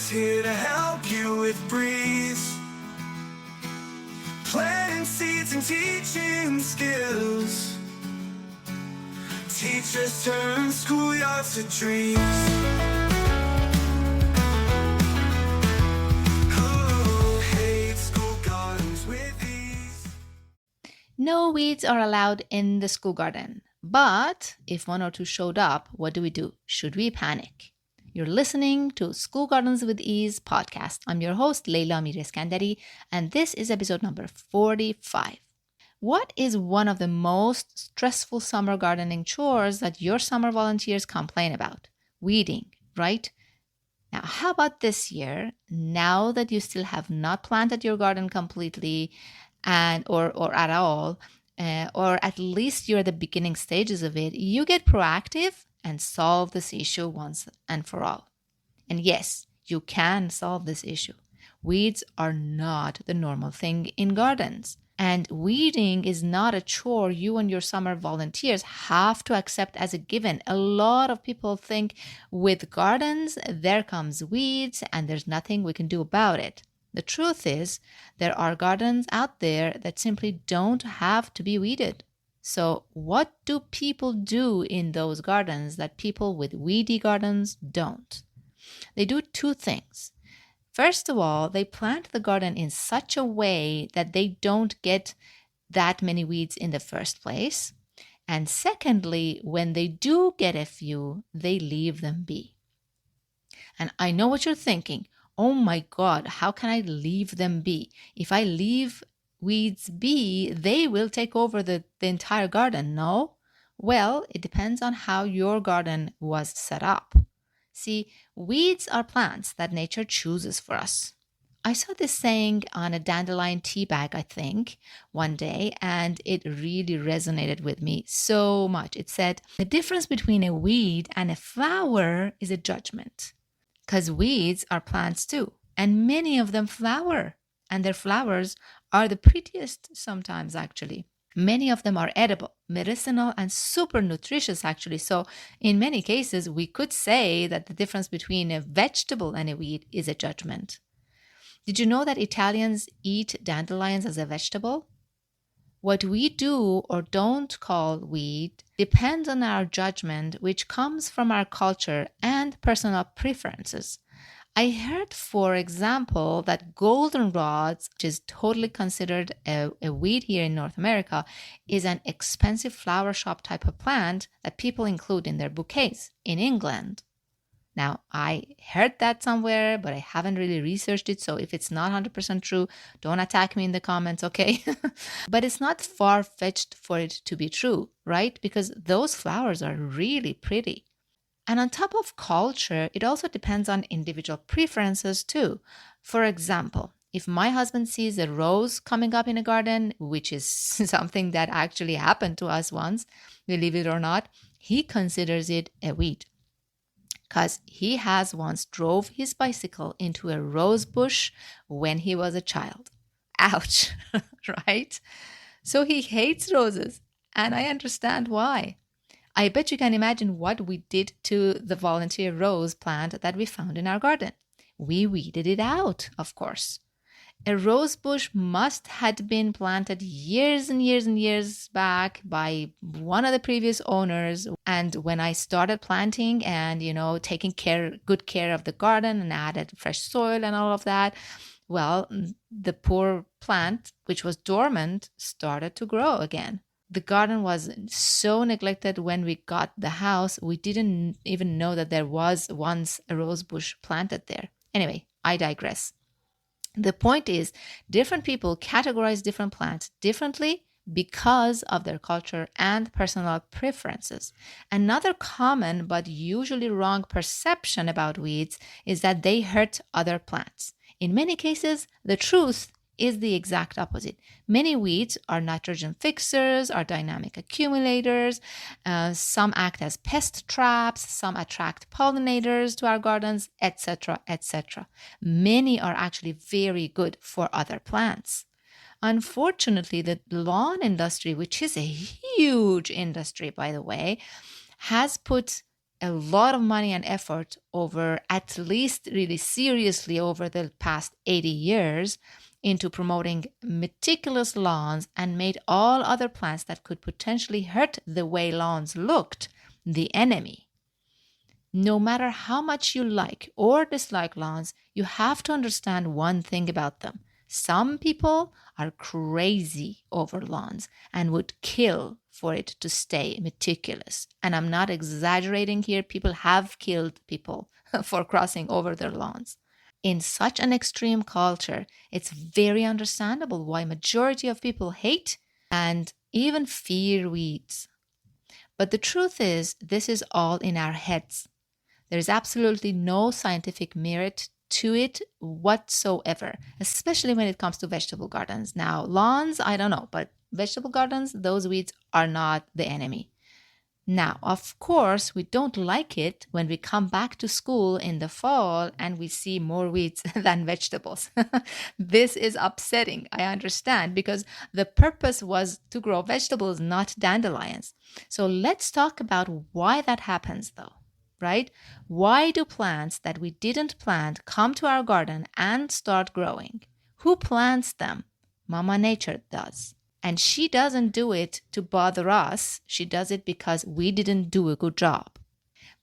here to help you with breeze. Planting seeds and teaching skills. Teachers turn schoolyards to dreams. Who hates school gardens with ease? No weeds are allowed in the school garden. But if one or two showed up, what do? Should we panic? You're listening to School Gardens with Ease podcast. I'm your host, Leila Skandari, and this is episode number 45. What is one of the most stressful summer gardening chores that your summer volunteers complain about? Weeding, right? Now, how about this year, now that you still have not planted your garden completely or at all, or at least you're at the beginning stages of it, you get proactive and solve this issue once and for all. And yes, you can solve this issue. Weeds are not the normal thing in gardens. And weeding is not a chore you and your summer volunteers have to accept as a given. A lot of people think with gardens, there comes weeds and there's nothing we can do about it. The truth is, there are gardens out there that simply don't have to be weeded. So what do people do in those gardens that people with weedy gardens don't? They do two things. First of all, they plant the garden in such a way that they don't get that many weeds in the first place. And secondly, when they do get a few, they leave them be. And I know what you're thinking. Oh my God, how can I leave them be? If I leave weeds be, they will take over the entire garden. No? Well, it depends on how your garden was set up. See, weeds are plants that nature chooses for us. I saw this saying on a dandelion tea bag, I think, one day, and it really resonated with me so much. It said, the difference between a weed and a flower is a judgment. Because weeds are plants too, and many of them flower, and their flowers are the prettiest sometimes, actually. Many of them are edible, medicinal, and super nutritious, actually. So in many cases, we could say that the difference between a vegetable and a weed is a judgment. Did you know that Italians eat dandelions as a vegetable? What we do or don't call weed depends on our judgment, which comes from our culture and personal preferences. I heard, for example, that goldenrods, which is totally considered a weed here in North America, is an expensive flower shop type of plant that people include in their bouquets in England. Now, I heard that somewhere, but I haven't really researched it. So if it's not 100% true, don't attack me in the comments, okay? But it's not far-fetched for it to be true, right? Because those flowers are really pretty. And on top of culture, it also depends on individual preferences too. For example, if my husband sees a rose coming up in a garden, which is something that actually happened to us once, believe it or not, he considers it a weed. Because he has once drove his bicycle into a rose bush when he was a child. Ouch, right? So he hates roses, and I understand why. I bet you can imagine what we did to the volunteer rose plant that we found in our garden. We weeded it out, of course. A rose bush must had been planted years and years and years back by one of the previous owners. And when I started planting and, taking good care of the garden and added fresh soil and all of that, well, the poor plant, which was dormant, started to grow again. The garden was so neglected when we got the house, we didn't even know that there was once a rose bush planted there. Anyway, I digress. The point is, different people categorize different plants differently because of their culture and personal preferences. Another common but usually wrong perception about weeds is that they hurt other plants. In many cases, the truth is the exact opposite. Many weeds are nitrogen fixers, are dynamic accumulators. Some act as pest traps, some attract pollinators to our gardens, etc., etc. Many are actually very good for other plants. Unfortunately, the lawn industry, which is a huge industry, by the way, has put a lot of money and effort over, at least really seriously over the past 80 years, into promoting meticulous lawns and made all other plants that could potentially hurt the way lawns looked the enemy. No matter how much you like or dislike lawns, you have to understand one thing about them. Some people are crazy over lawns and would kill for it to stay meticulous. And I'm not exaggerating here. People have killed people for crossing over their lawns. In such an extreme culture, it's very understandable why majority of people hate and even fear weeds. But the truth is, this is all in our heads. There's absolutely no scientific merit to it whatsoever, especially when it comes to vegetable gardens. Now, lawns, I don't know, but vegetable gardens, those weeds are not the enemy. Now, of course, we don't like it when we come back to school in the fall and we see more weeds than vegetables. This is upsetting, I understand, because the purpose was to grow vegetables, not dandelions. So let's talk about why that happens, though. Right? Why do plants that we didn't plant come to our garden and start growing? Who plants them? Mama Nature does. And she doesn't do it to bother us. She does it because we didn't do a good job.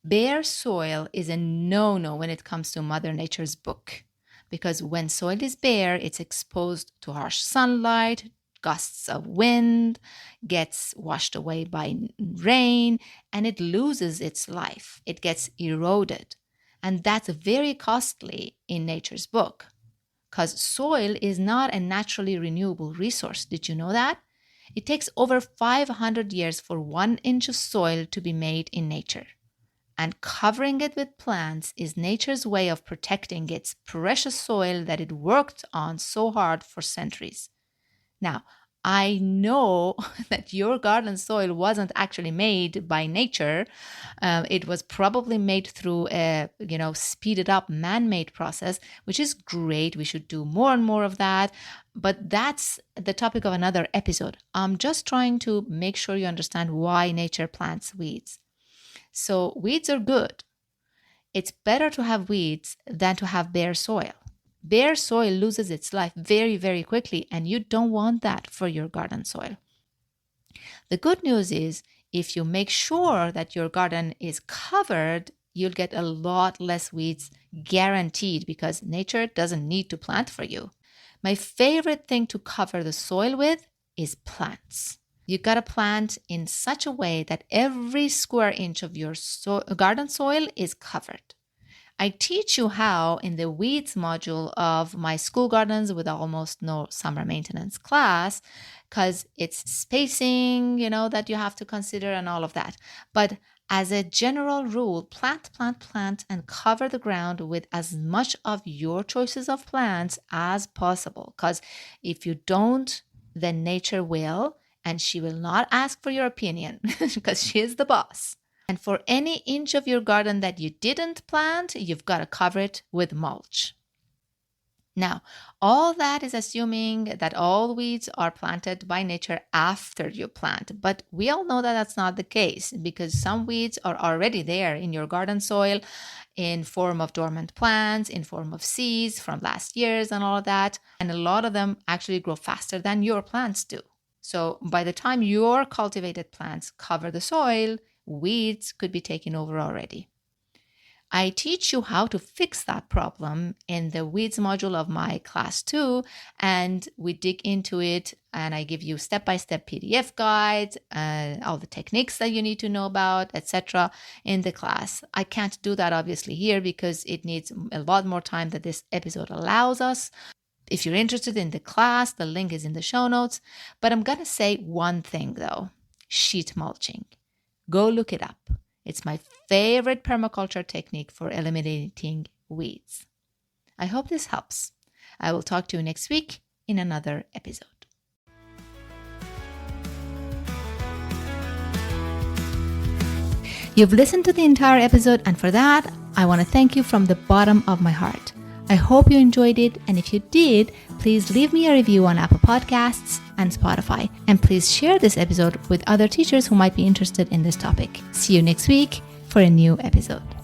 Bare soil is a no-no when it comes to Mother Nature's book. Because when soil is bare, it's exposed to harsh sunlight, gusts of wind, gets washed away by rain, and it loses its life. It gets eroded. And that's very costly in nature's book, because soil is not a naturally renewable resource. Did you know that? It takes over 500 years for 1 inch of soil to be made in nature. And covering it with plants is nature's way of protecting its precious soil that it worked on so hard for centuries. Now, I know that your garden soil wasn't actually made by nature. It was probably made through a, speeded up man-made process, which is great. We should do more and more of that. But that's the topic of another episode. I'm just trying to make sure you understand why nature plants weeds. So weeds are good. It's better to have weeds than to have bare soil. Bare soil loses its life very, very quickly, and you don't want that for your garden soil. The good news is, if you make sure that your garden is covered, you'll get a lot less weeds, guaranteed, because nature doesn't need to plant for you. My favorite thing to cover the soil with is plants. You got to plant in such a way that every square inch of your garden soil is covered. I teach you how in the weeds module of my school gardens with almost no summer maintenance class, because it's spacing, that you have to consider and all of that. But as a general rule, plant, and cover the ground with as much of your choices of plants as possible. Because if you don't, then nature will, and she will not ask for your opinion because she is the boss. And for any inch of your garden that you didn't plant, you've got to cover it with mulch. Now, all that is assuming that all weeds are planted by nature after you plant. But we all know that that's not the case, because some weeds are already there in your garden soil in form of dormant plants, in form of seeds from last year's and all of that. And a lot of them actually grow faster than your plants do. So by the time your cultivated plants cover the soil, weeds could be taken over already. I teach you how to fix that problem in the weeds module of my class 2, and we dig into it, and I give you step-by-step PDF guides, all the techniques that you need to know about, etc. in the class. I can't do that obviously here because it needs a lot more time than this episode allows us. If you're interested in the class, the link is in the show notes. But I'm going to say one thing though, sheet mulching. Go look it up. It's my favorite permaculture technique for eliminating weeds. I hope this helps. I will talk to you next week in another episode. You've listened to the entire episode, and for that, I want to thank you from the bottom of my heart. I hope you enjoyed it, and if you did, please leave me a review on Apple Podcasts and Spotify. And please share this episode with other teachers who might be interested in this topic. See you next week for a new episode.